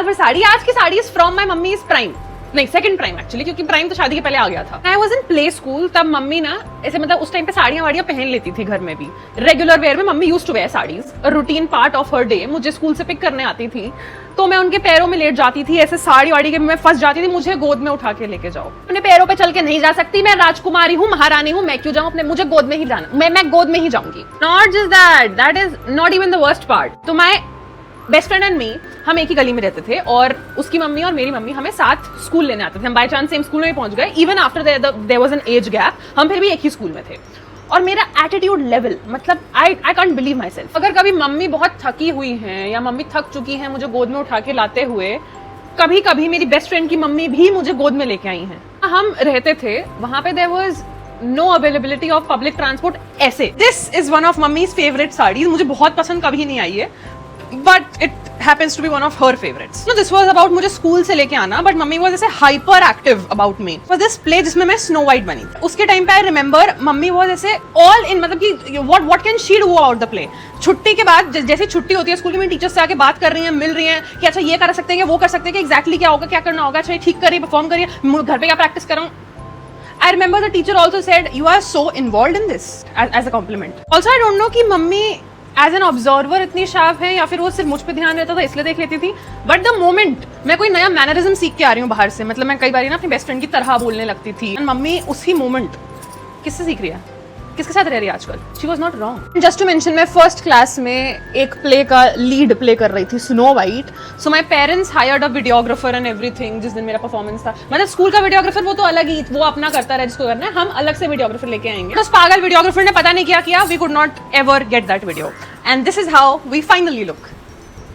साल भर साड़ी। आज की sari is from my mummy is prime, नहीं सेकंड प्राइम एक्चुअली, क्योंकि प्राइम तो शादी के पहले आ गया था। I was in play school, तब मम्मी ना ऐसे मतलब उस टाइम पे साड़ियां वाड़ियां पहन लेती थी घर में भी। रेगुलर वेयर में mummy used to wear saris, routine part of her day. मुझे स्कूल से पिक करने आती थी तो मैं उनके पैरों में लेट जाती थी, ऐसे साड़ी वाड़ी के मैं फंस जाती थी, मुझे गोद में उठा के लेके जाओ। अपने पैरों पे चल के नहीं जा सकती, मैं राजकुमारी हूँ, महारानी हूँ, मैं क्यों जाऊँ अपने, मुझे गोद में ही जाना, मैं गोद में ही जाऊंगी। Not just that, that is not even the worst part. तो my best friend and me, हम एक ही गली में रहते थे और उसकी मम्मी और मेरी मम्मी हमें साथ स्कूल लेने आते थे। हम बाय चांस सेम स्कूल में पहुंच गए, even after their was an age gap, हम फिर भी एक ही स्कूल में थे। और मेरा एटीट्यूड लेवल, मतलब I can't believe my self. अगर कभी मम्मी बहुत थकी हुई हैं या मम्मी थक चुकी हैं मुझे गोद में उठा के लाते हुए, कभी कभी मेरी बेस्ट फ्रेंड की मम्मी भी मुझे गोद में लेके आई हैं। हम रहते थे वहां पे, there was no availability of public transport. ऐसे this is one of mummy's favourite saris, मुझे बहुत पसंद कभी नहीं आई है, but it happens to be one of her favorites. So this was about मुझे स्कूल से लेके आना, but मम्मी was ऐसे hyper active about me. Was this play जिसमें मैं स्नो वाइट बनी थी। उसके टाइम पे I remember मम्मी was ऐसे all in, मतलब कि what can she do about the play। छुट्टी के बाद जैसे छुट्टी होती है स्कूल की, मेरी टीचर्स से आके बात कर रही हैं, मिल रही हैं कि अच्छा ये कर सकते हैं, वो कर सकते हैं, कि एग्जैक्टली क्या होगा, क्या करना होगा, अच्छा ठीक करिए, परफॉर्म करिए, घर पे क्या प्रैक्टिस कर रहा हूँ। I remember the teacher also said you are so involved in this as a compliment. Also I don't know कि मम्मी एज एन ऑब्जर्वर इतनी शार्प है या फिर वो सिर्फ मुझ पे ध्यान रहता था इसलिए देख लेती थी। बट द मोमेंट मैं कोई नया मैनरिज्म सीख के आ रही हूँ बाहर से, मतलब मैं कई बार ना अपनी बेस्ट फ्रेंड की तरह बोलने लगती थी, मम्मी उसी मोमेंट किससे सीख रही है, किसके साथ रह रही है आजकल। She was not wrong. Just to mention, मैं फर्स्ट क्लास में एक प्ले का लीड प्ले कर रही थी, Snow White. So my parents hired a videographer and everything. जिस दिन मेरा परफॉर्मेंस था, मतलब स्कूल का वीडियोग्राफर वो तो अलग ही, वो अपना करता रहा जिसको करना है, हम अलग से वीडियोग्राफर लेके आएंगे। तो उस पागल वीडियोग्राफर ने पता नहीं क्या किया, we could not ever get that video, and this is how we finally look.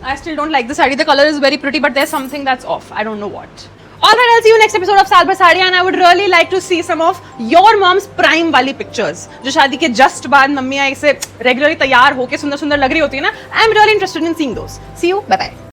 I still don't like the saree. The color is very pretty, but there's something that's off. I don't know what. Alright, I'll see you next episode of साल भर sari, and I would really like to see some of your mom's prime वाली pictures, जो शादी के just बाद मम्मियाँ ऐसे regularly तैयार होके सुंदर सुंदर लग रही होती है ना। I'm really interested in seeing those. See you. Bye bye.